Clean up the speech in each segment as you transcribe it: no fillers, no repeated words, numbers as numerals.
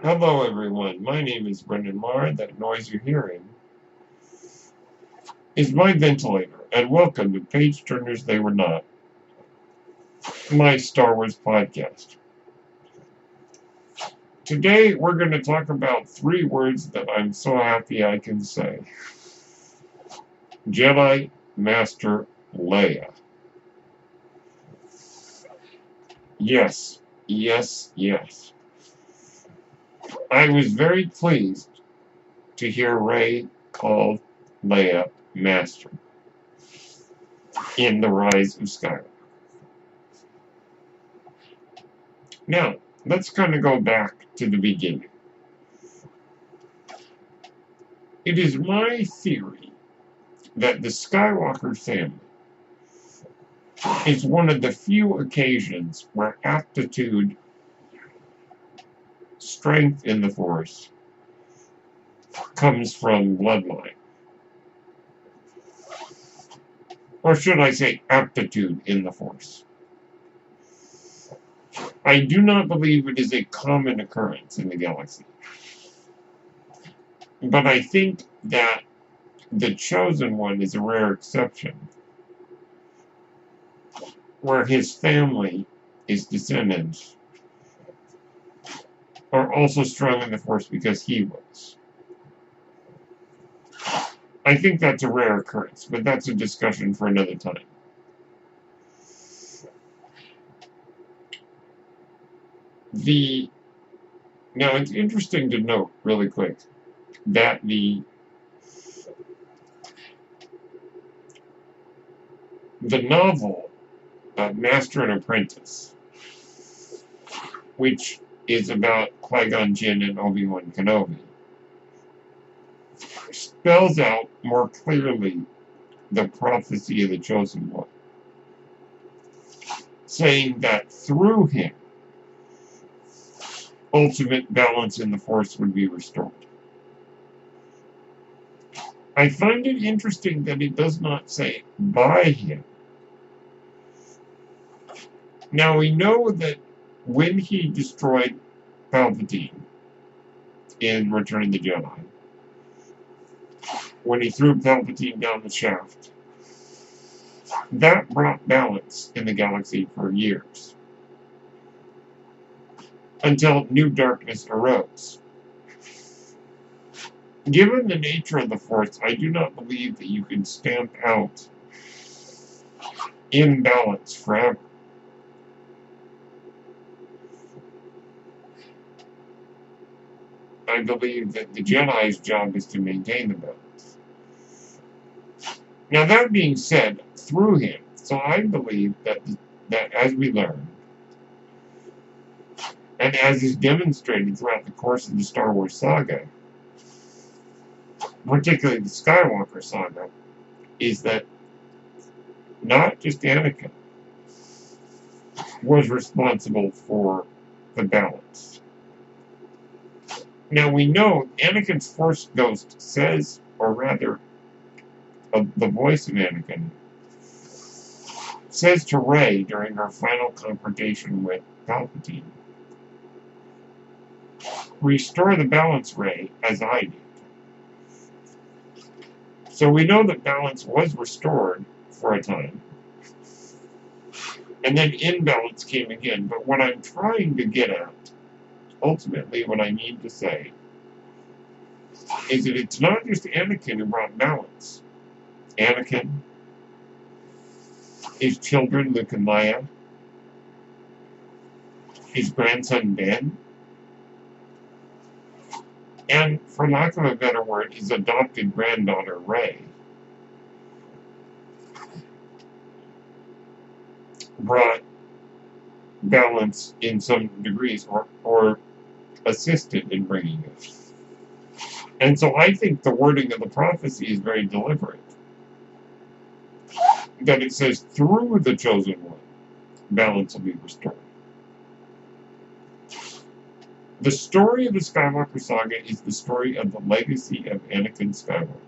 Hello everyone, my name is Brendan Marr. That noise you're hearing is my ventilator, and welcome to Page Turners They Were Not, my Star Wars podcast. Today we're going to talk about 3 words that I'm so happy I can say. Jedi Master Leia. Yes, yes, yes. I was very pleased to hear Rey call Leia Master in the Rise of Skywalker. Now, let's kind of go back to the beginning. It is my theory that the Skywalker family is one of the few occasions where aptitude, strength in the Force, comes from bloodline. Or should I say aptitude in the Force. I do not believe it is a common occurrence in the galaxy. But I think that the Chosen One is a rare exception, where his family, his descendants, are also strong in the Force because he was. I think that's a rare occurrence, but that's a discussion for another time. Now it's interesting to note, really quick, that the novel Master and Apprentice, which is about Qui-Gon Jinn and Obi-Wan Kenobi, spells out more clearly the prophecy of the Chosen One, saying that through him, ultimate balance in the Force would be restored. I find it interesting that it does not say by him. Now we know that when he destroyed Palpatine in Return of the Jedi, when he threw Palpatine down the shaft, that brought balance in the galaxy for years, until new darkness arose. Given the nature of the Force, I do not believe that you can stamp out imbalance forever. I believe that the Jedi's job is to maintain the balance. Now that being said, through him, so I believe that as we learn, and as is demonstrated throughout the course of the Star Wars saga, particularly the Skywalker saga, is that not just Anakin was responsible for the balance. Now we know Anakin's Force Ghost says, or rather, the voice of Anakin says to Rey during her final confrontation with Palpatine, "Restore the balance, Rey, as I did." So we know that balance was restored for a time, and then imbalance came again. But what I'm trying to get at, ultimately what I need to say, is that it's not just Anakin who brought balance. Anakin, his children Luke and Leia, his grandson Ben, and, for lack of a better word, his adopted granddaughter Rey, brought balance in some degrees, or assisted in bringing it. And so I think the wording of the prophecy is very deliberate. That it says, through the Chosen One, balance will be restored. The story of the Skywalker saga is the story of the legacy of Anakin Skywalker,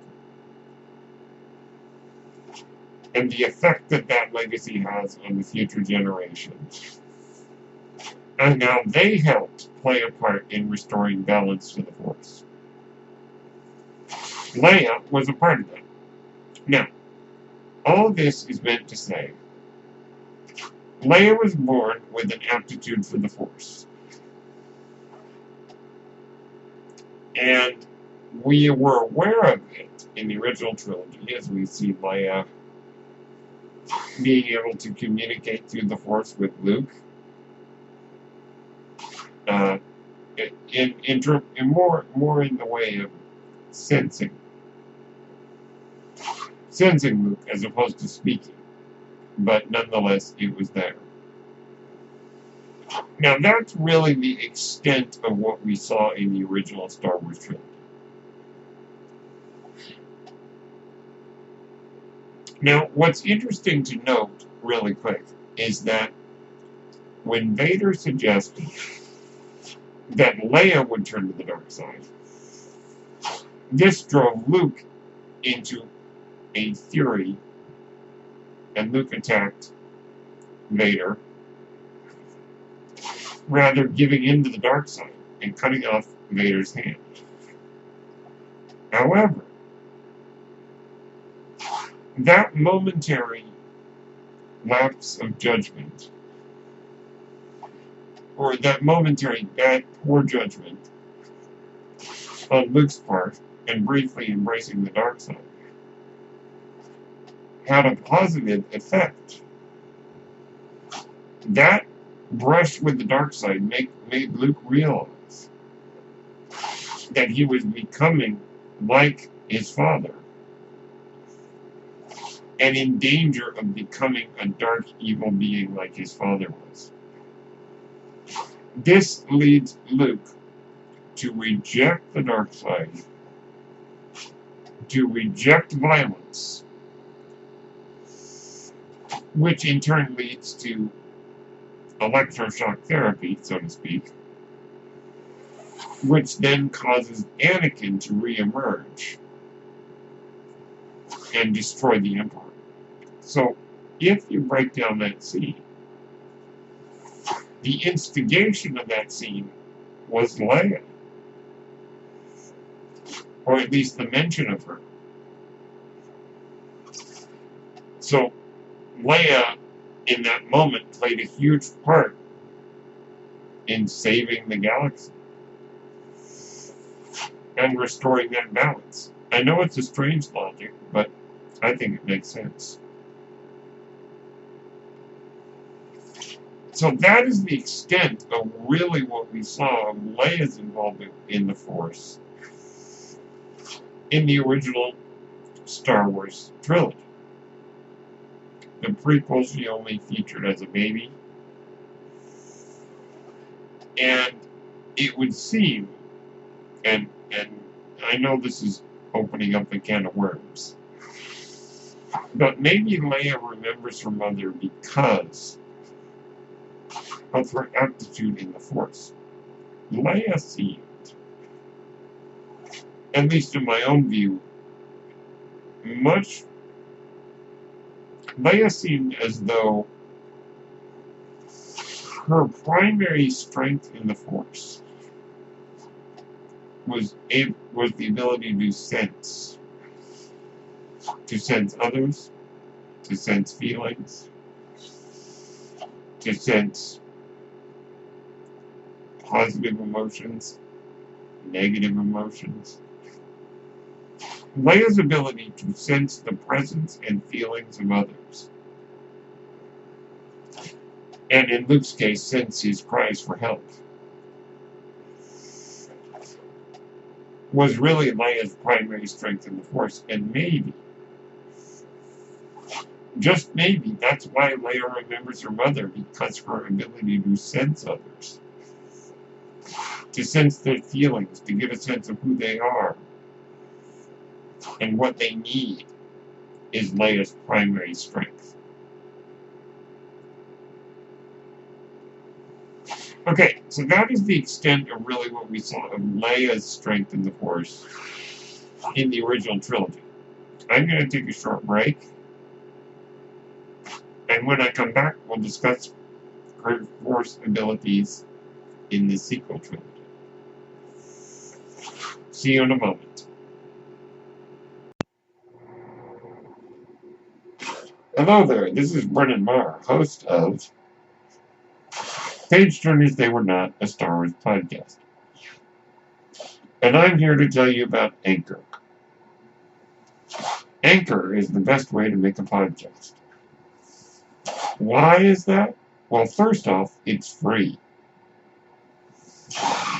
and the effect that that legacy has on the future generations. And now they helped play a part in restoring balance to the Force. Leia was a part of that. Now, all this is meant to say, Leia was born with an aptitude for the Force. And we were aware of it in the original trilogy, as we see Leia being able to communicate through the Force with Luke. More in the way of sensing Luke as opposed to speaking, but nonetheless it was there. Now that's really the extent of what we saw in the original Star Wars trilogy. Now what's interesting to note really quick is that when Vader suggested that Leia would turn to the dark side, this drove Luke into a theory, and Luke attacked Vader, rather giving in to the dark side and cutting off Vader's hand. However, that momentary lapse of judgment, or that momentary poor judgment on Luke's part, and briefly embracing the dark side, had a positive effect. That brush with the dark side made Luke realize that he was becoming like his father, and in danger of becoming a dark, evil being like his father was. This leads Luke to reject the dark side, to reject violence, which in turn leads to electroshock therapy, so to speak, which then causes Anakin to re-emerge and destroy the Emperor. So, if you break down that scene, the instigation of that scene was Leia, or at least the mention of her. So, Leia, in that moment, played a huge part in saving the galaxy and restoring that balance. I know it's a strange logic, but I think it makes sense. So that is the extent of really what we saw of Leia's involvement in the Force in the original Star Wars trilogy. The prequels she only featured as a baby. And it would seem, and I know this is opening up a can of worms, but maybe Leia remembers her mother because of her aptitude in the Force. Leia seemed, at least in my own view, Leia seemed as though her primary strength in the Force was the ability to sense others, to sense feelings, to sense positive emotions, negative emotions. Leia's ability to sense the presence and feelings of others, and in Luke's case, sense his cries for help, was really Leia's primary strength in the Force, and maybe, just maybe, that's why Leia remembers her mother, because her ability to sense others, to sense their feelings, to get a sense of who they are and what they need, is Leia's primary strength. Okay, so that is the extent of really what we saw of Leia's strength in the Force in the original trilogy. I'm going to take a short break, and when I come back, we'll discuss her Force abilities in the sequel trilogy. See you in a moment. Hello there, this is Brennan Marr, host of Page Turners They Were Not, a Star Wars podcast. And I'm here to tell you about Anchor. Anchor is the best way to make a podcast. Why is that? Well, first off, it's free.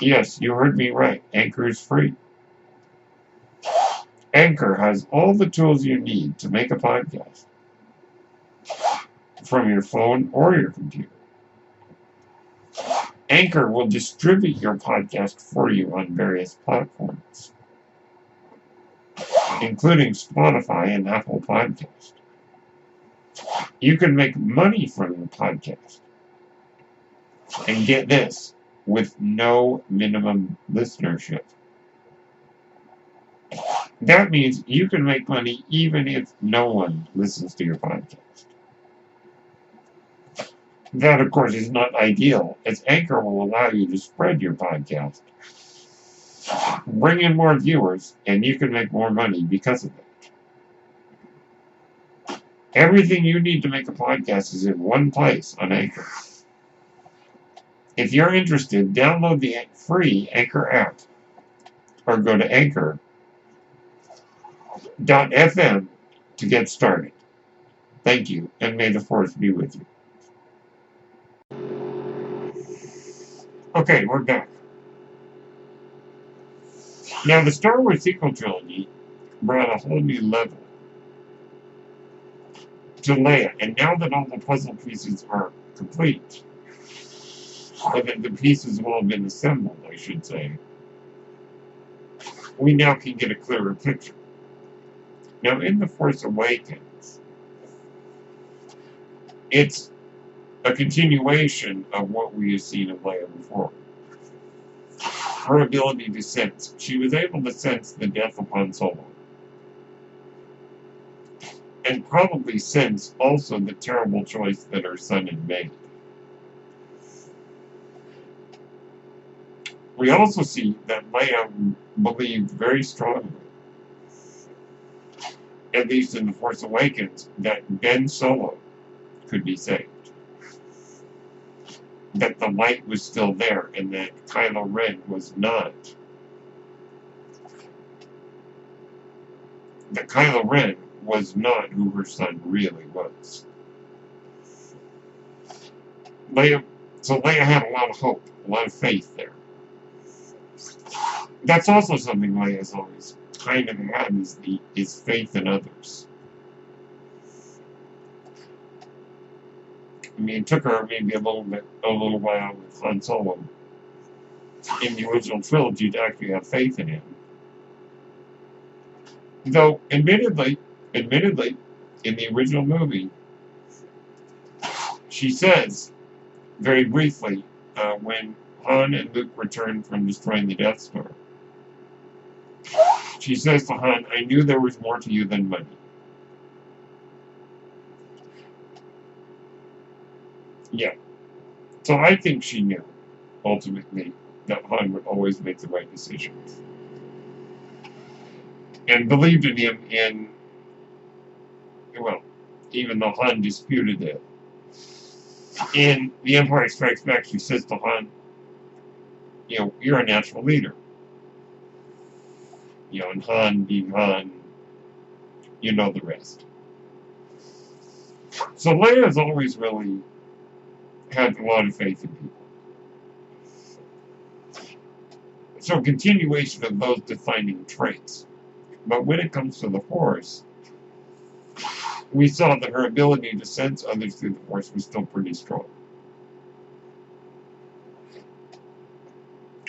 Yes, you heard me right. Anchor is free. Anchor has all the tools you need to make a podcast from your phone or your computer. Anchor will distribute your podcast for you on various platforms, including Spotify and Apple Podcasts. You can make money from your podcast. And get this, with no minimum listenership. That means you can make money even if no one listens to your podcast. That, of course, is not ideal, as Anchor will allow you to spread your podcast, bring in more viewers, and you can make more money because of it. Everything you need to make a podcast is in one place on Anchor. If you're interested, download the free Anchor app or go to anchor.fm to get started. Thank you, and may the Force be with you. Okay, we're back. Now, the Star Wars sequel trilogy brought a whole new level to Leia, and now that all the puzzle pieces are complete, or that the pieces have all been assembled, I should say, we now can get a clearer picture. Now, in The Force Awakens, it's a continuation of what we have seen of Leia before. Her ability to sense. She was able to sense the death of Han Solo. And probably sense also the terrible choice that her son had made. We also see that Leia believed very strongly, at least in The Force Awakens, that Ben Solo could be saved. That the light was still there, and that Kylo Ren was not. That Kylo Ren was not who her son really was. So Leia had a lot of hope, a lot of faith there. That's also something Leia's always kind of had, is faith in others. I mean, it took her maybe a little while with Han Solo in the original trilogy to actually have faith in him. Though, admittedly, in the original movie, she says, very briefly, when Han and Luke return from destroying the Death Star, she says to Han, "I knew there was more to you than money." Yeah. So I think she knew, ultimately, that Han would always make the right decisions. And believed in him well, even though Han disputed it. In The Empire Strikes Back, she says to Han, you're a natural leader. And Han being Han, you know the rest. So Leia's always really had a lot of faith in people. So continuation of those defining traits. But when it comes to the Force, we saw that her ability to sense others through the Force was still pretty strong.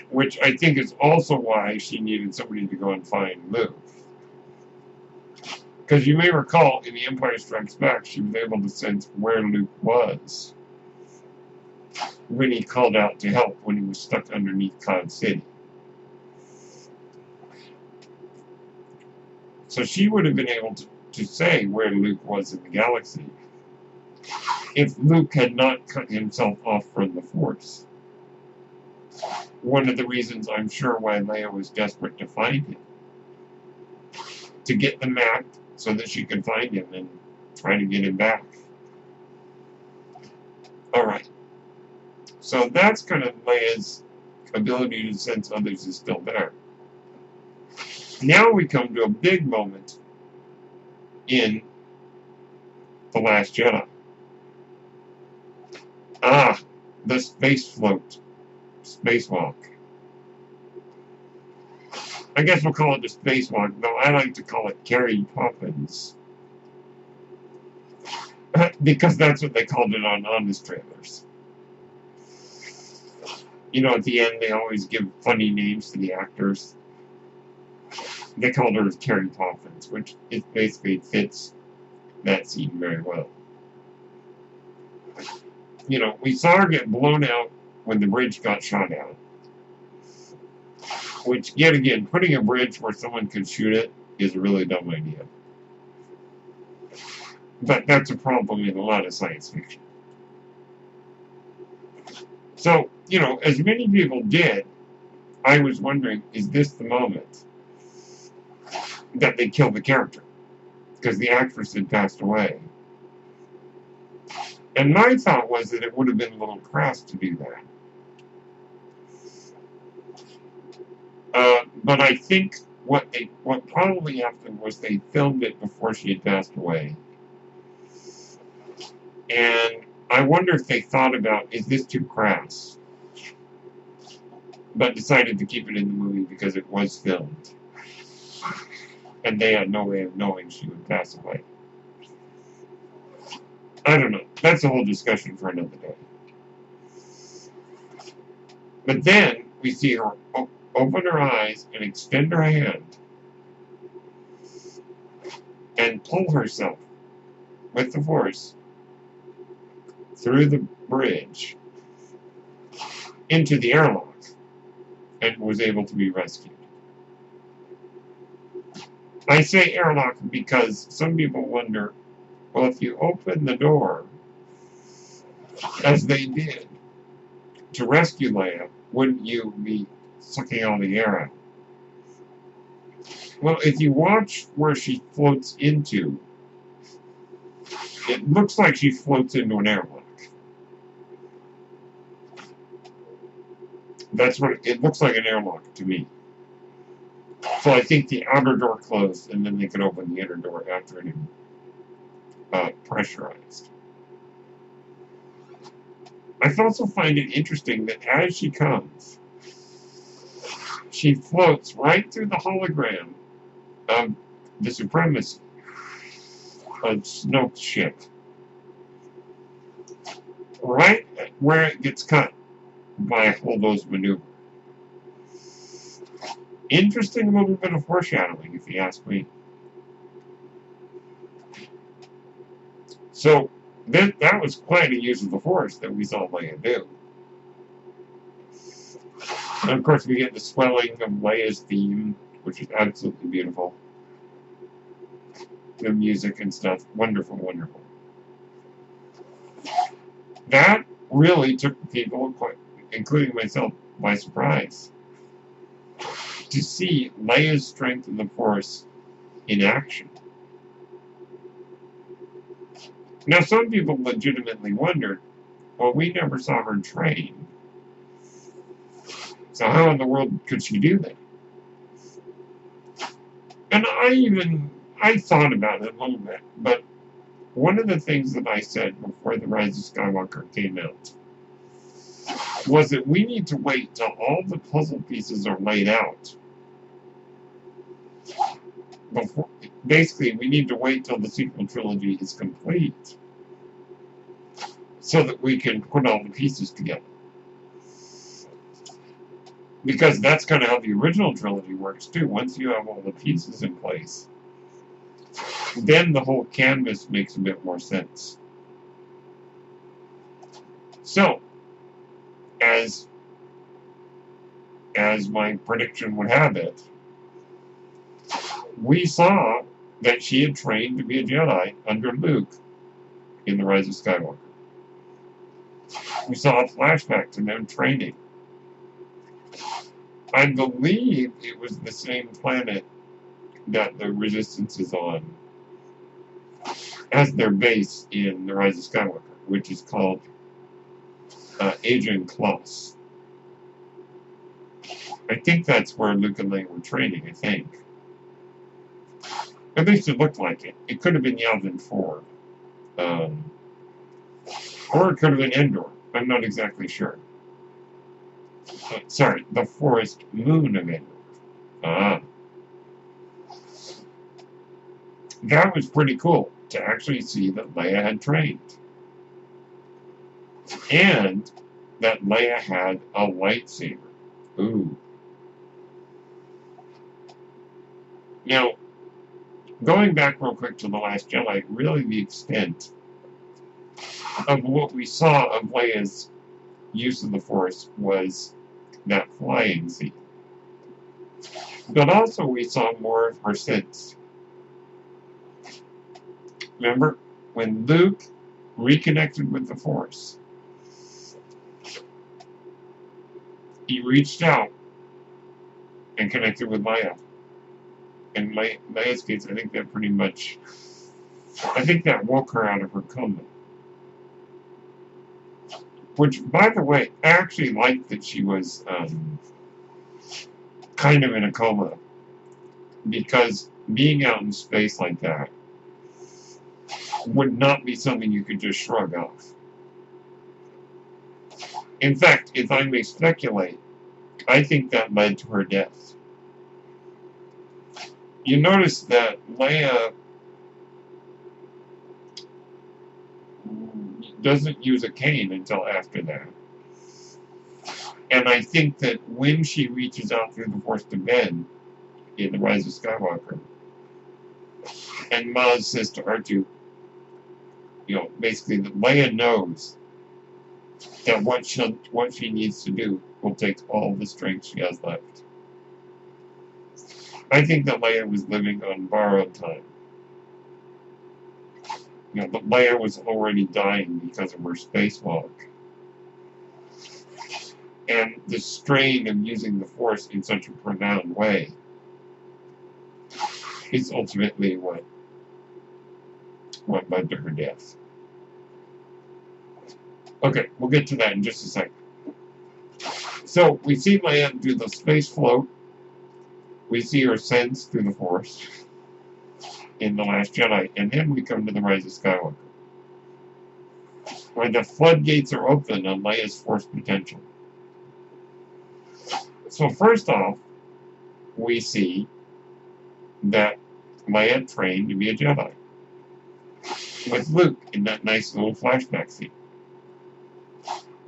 Which I think is also why she needed somebody to go and find Luke. Because you may recall, in The Empire Strikes Back, she was able to sense where Luke was when he called out to help when he was stuck underneath Cloud City. So she would have been able to say where Luke was in the galaxy if Luke had not cut himself off from the Force. one of the reasons I'm sure why Leia was desperate to find him. To get the map so that she could find him and try to get him back. Alright. So that's kind of Leia's ability to sense others is still there. Now we come to a big moment in The Last Jedi. Ah, the spacewalk. I guess we'll call it the spacewalk, though I like to call it Carrie Poppins. Because that's what they called it on honest trailers. You know, at the end, they always give funny names to the actors. They called her Carrie Poppins, which it basically fits that scene very well. You know, we saw her get blown out when the bridge got shot out. Which, yet again, putting a bridge where someone could shoot it is a really dumb idea. But that's a problem in a lot of science fiction. So, you know, as many people did, I was wondering, is this the moment that they killed the character? Because the actress had passed away. And my thought was that it would have been a little crass to do that. But I think what probably happened was they filmed it before she had passed away. And I wonder if they thought about, is this too crass? But decided to keep it in the movie because it was filmed. And they had no way of knowing she would pass away. I don't know. That's a whole discussion for another day. But then we see her open her eyes and extend her hand and pull herself with the Force through the bridge into the airlock and was able to be rescued. I say airlock because some people wonder, well, if you open the door, as they did, to rescue Leia, wouldn't you be sucking all the air out? Well, if you watch where she floats into, it looks like she floats into an airlock. That's what it looks like, an airlock to me. So I think the outer door closed, and then they could open the inner door after it had pressurized. I also find it interesting that as she comes, she floats right through the hologram of the Supremacy, of Snoke's ship. Right where it gets cut by Holdo's maneuver. Interesting little bit of foreshadowing, if you ask me. So, that was quite a use of the Force that we saw Leia do. And of course, we get the swelling of Leia's theme, which is absolutely beautiful. The music and stuff, wonderful, wonderful. That really took people, including myself, by surprise. To see Leia's strength in the Force in action. Now, some people legitimately wondered, well, we never saw her train. So how in the world could she do that? And I thought about it a little bit, but one of the things that I said before the Rise of Skywalker came out was that we need to wait till all the puzzle pieces are laid out. Basically, we need to wait till the sequel trilogy is complete so that we can put all the pieces together. Because that's kind of how the original trilogy works, too. Once you have all the pieces in place, then the whole canvas makes a bit more sense. So, as my prediction would have it, we saw that she had trained to be a Jedi under Luke in The Rise of Skywalker. We saw a flashback to them training. I believe it was the same planet that the Resistance is on as their base in the Rise of Skywalker, which is called Adrian Kloss. I think that's where Luke and Leia were training, I think. At least it looked like it. It could have been Yavin 4. Or it could have been Endor. I'm not exactly sure. Sorry, the forest moon of Endor. Ah. That was pretty cool to actually see that Leia had trained. And that Leia had a lightsaber. Ooh. Now, going back real quick to The Last Jedi, really the extent of what we saw of Leia's use of the Force was that flying scene. But also we saw more of her sense. Remember, when Luke reconnected with the Force, he reached out and connected with Leia. In Leia's case, I think that pretty much, I think that woke her out of her coma. Which, by the way, I actually liked that she was kind of in a coma. Because being out in space like that would not be something you could just shrug off. In fact, if I may speculate, I think that led to her death. You notice that Leia doesn't use a cane until after that. And I think that when she reaches out through the Force to Ben in The Rise of Skywalker, and Maz says to R2, basically that Leia knows that what she needs to do will take all the strength she has left. I think that Leia was living on borrowed time. But Leia was already dying because of her spacewalk. And the strain of using the Force in such a profound way is ultimately what led to her death. Okay, we'll get to that in just a second. So, we see Leia do the space float. We see her sense through the Force in The Last Jedi, and then we come to The Rise of Skywalker, where the floodgates are open on Leia's Force potential. So first off, we see that Leia trained to be a Jedi, with Luke in that nice little flashback scene.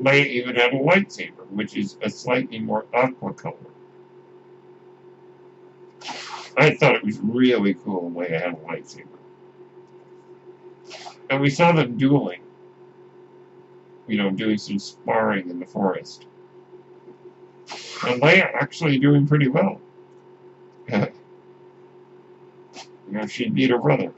Leia even had a lightsaber, which is a slightly more aqua color. I thought it was really cool the way Leia had a lightsaber. And we saw them dueling. Doing some sparring in the forest. And Leia actually doing pretty well. She beat her brother.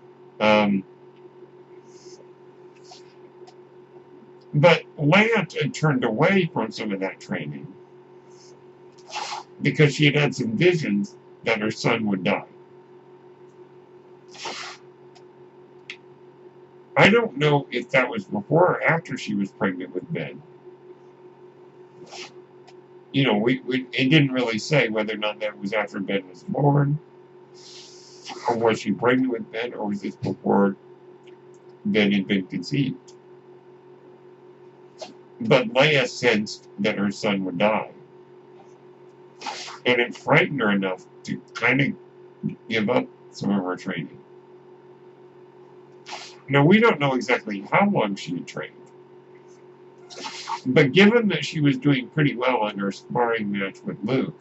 But Leia had turned away from some of that training because she had had some visions that her son would die. I don't know if that was before or after she was pregnant with Ben. It didn't really say whether or not that was after Ben was born, or was she pregnant with Ben, or was this before Ben had been conceived. But Leia sensed that her son would die. And it frightened her enough to kind of give up some of her training. Now, we don't know exactly how long she had trained. But given that she was doing pretty well in her sparring match with Luke,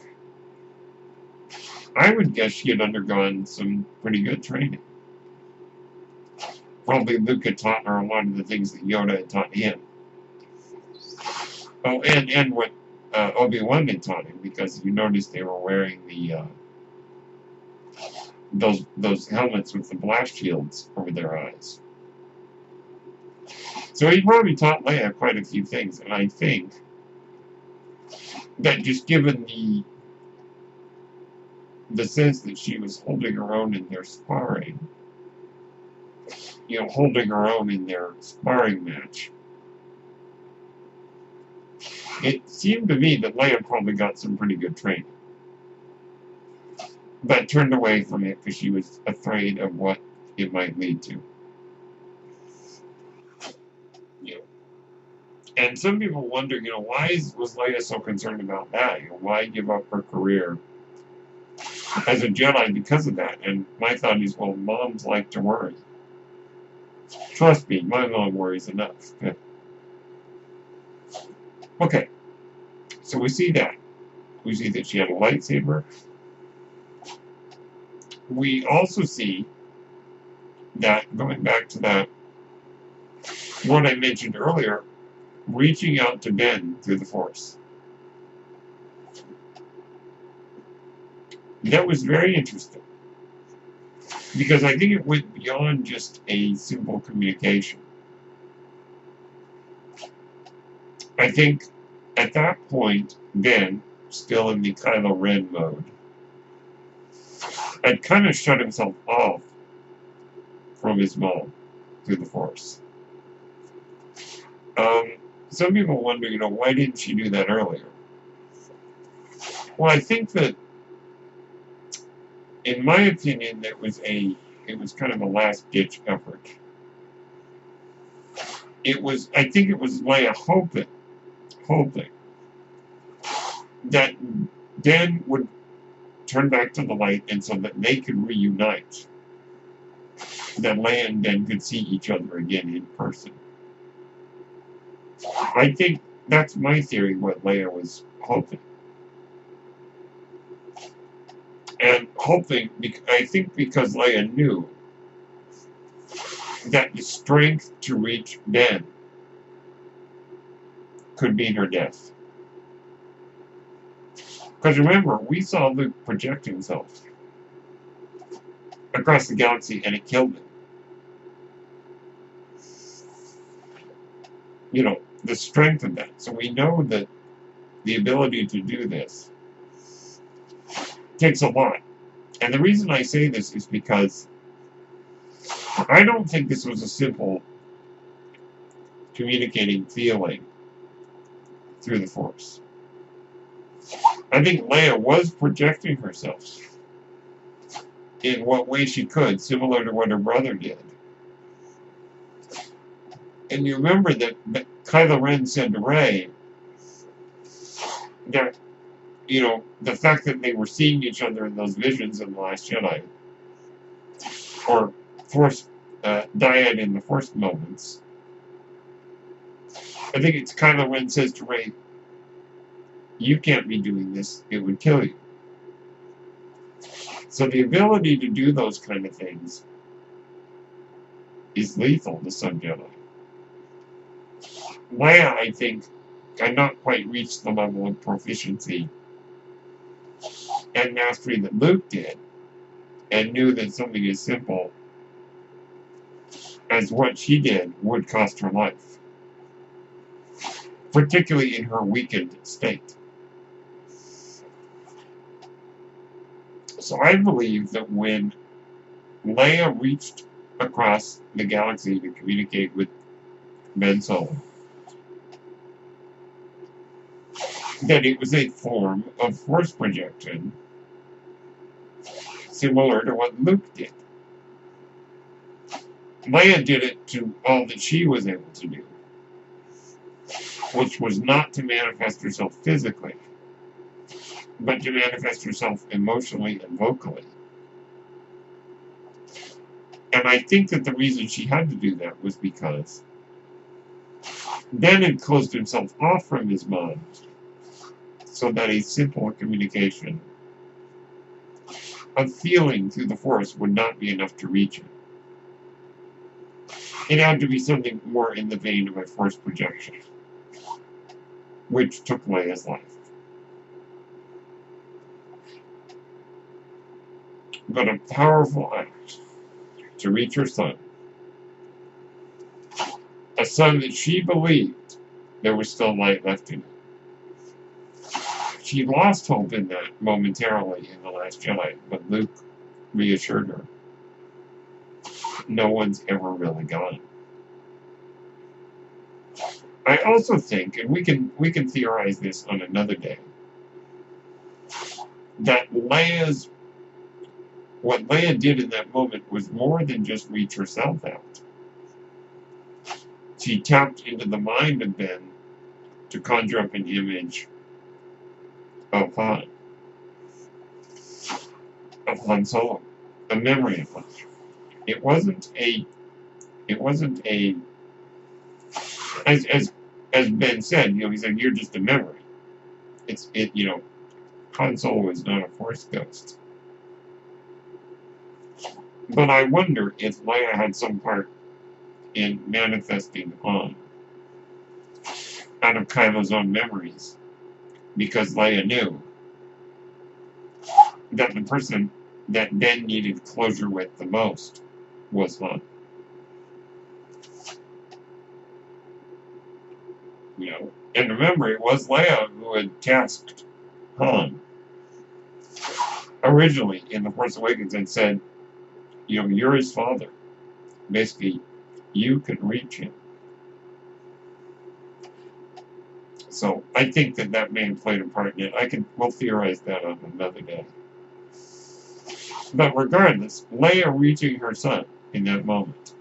I would guess she had undergone some pretty good training. Probably Luke had taught her a lot of the things that Yoda had taught him. Oh, and what Obi-Wan had taught him, because you notice they were wearing the those helmets with the blast shields over their eyes. So he probably taught Leia quite a few things, and I think that just given the the sense that she was holding her own in their sparring, holding her own in their sparring match. It seemed to me that Leia probably got some pretty good training, but turned away from it because she was afraid of what it might lead to. And some people wonder, why was Leia so concerned about that? Why give up her career as a Jedi because of that? And my thought is, well, moms like to worry. Trust me, my mom worries enough. Okay, so we see that. We see that she had a lightsaber. We also see that, going back to that, what I mentioned earlier, reaching out to Ben through the Force. That was very interesting, because I think it went beyond just a simple communication. I think at that point, Ben, still in the Kylo Ren mode, had kind of shut himself off from his mom through the Force. Some people wonder, why didn't she do that earlier? Well, I think that, in my opinion, it was kind of a last-ditch effort. I think it was Leia hoping that Ben would turn back to the light, and so that they could reunite. That Leia and Ben could see each other again in person. I think that's my theory, what Leia was hoping. And hoping, I think because Leia knew that the strength to reach Ben could mean her death. Because remember, we saw Luke project himself across the galaxy, and it killed him. The strength of that. So we know that the ability to do this takes a lot. And the reason I say this is because I don't think this was a simple communicating feeling through the Force. I think Leia was projecting herself in what way she could, similar to what her brother did. And you remember that Kylo Ren said to Rey that, the fact that they were seeing each other in those visions in The Last Jedi, or Force dyad in the Force moments, I think it's Kylo Ren says to Rey, you can't be doing this, it would kill you. So the ability to do those kind of things is lethal to some Jedi. Leia, I think, had not quite reached the level of proficiency and mastery that Luke did, and knew that something as simple as what she did would cost her life, particularly in her weakened state. So I believe that when Leia reached across the galaxy to communicate with Ben Solo, that it was a form of Force projection similar to what Luke did. Leia did it to all that she was able to do, which was not to manifest herself physically, but to manifest herself emotionally and vocally. And I think that the reason she had to do that was because Ben had closed himself off from his mom, so that a simple communication of feeling through the Force would not be enough to reach him. It had to be something more in the vein of a Force projection, which took Leia's life. But a powerful act to reach her son, a son that she believed there was still light left in him. she lost hope in that momentarily in The Last Jedi, but Luke reassured her. No one's ever really gone. I also think, and we can theorize this on another day, that what Leia did in that moment was more than just reach herself out. She tapped into the mind of Ben to conjure up an image of Han Solo, a memory of Han. It wasn't a, as Ben said, he said, you're just a memory. Han Solo is not a Force ghost. But I wonder if Leia had some part in manifesting Han out of Kylo's own memories, because Leia knew that the person that Ben needed closure with the most was Han. And remember, it was Leia who had tasked Han originally in The Force Awakens and said, you're his father. Basically, you can reach him. So I think that may have played a part in it. We'll theorize that on another day. But regardless, Leia reaching her son in that moment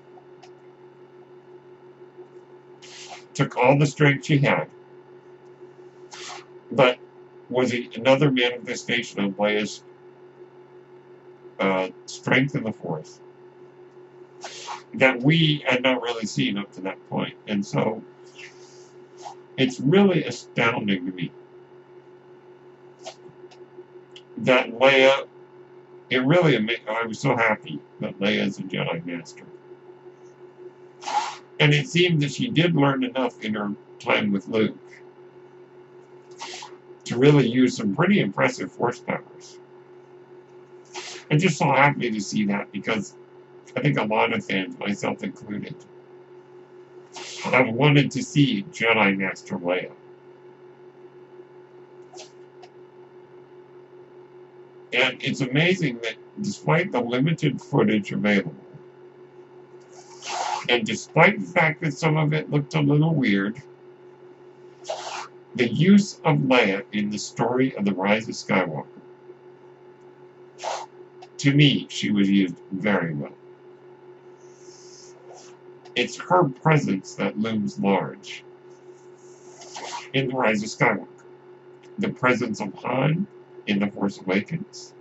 took all the strength she had, but was another manifestation of Leia's strength in the Force that we had not really seen up to that point. And so it's really astounding to me that Leia, I was so happy that Leia is a Jedi Master. And it seemed that she did learn enough in her time with Luke to really use some pretty impressive Force powers. I'm just so happy to see that, because I think a lot of fans, myself included, have wanted to see Jedi Master Leia. And it's amazing that despite the limited footage available, and despite the fact that some of it looked a little weird, the use of Leia in the story of the Rise of Skywalker, to me, she was used very well. It's her presence that looms large in the Rise of Skywalker. The presence of Han in The Force Awakens.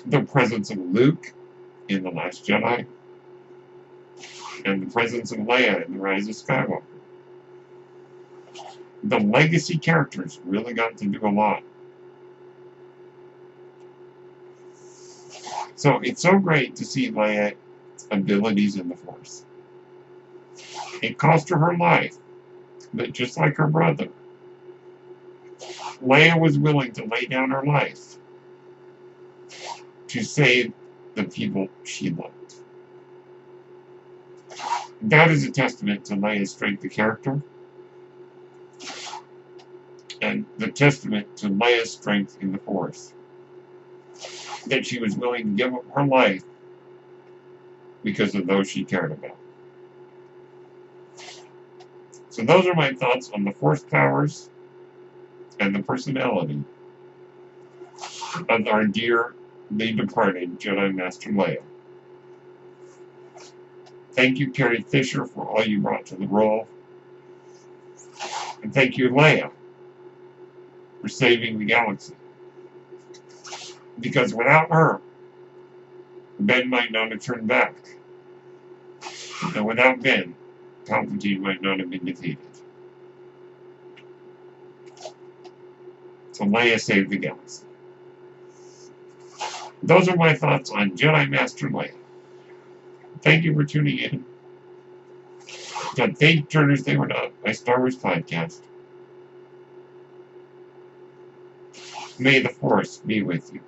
The presence of Luke in The Last Jedi. And the presence of Leia in The Rise of Skywalker. The legacy characters really got to do a lot. So it's so great to see Leia's abilities in the Force. It cost her life, but just like her brother, Leia was willing to lay down her life to save the people she loved. That is a testament to Leia's strength of character, and the testament to Leia's strength in the Force. That she was willing to give up her life because of those she cared about. So those are my thoughts on the Force powers and the personality of our dearly departed Jedi Master Leia. Thank you, Carrie Fisher, for all you brought to the role. And thank you, Leia, for saving the galaxy. Because without her, Ben might not have turned back. And without Ben, Palpatine might not have been defeated. So Leia saved the galaxy. Those are my thoughts on Jedi Master Leia. Thank you for tuning in. To Thank Turners They Were Not, my Star Wars podcast. May the Force be with you.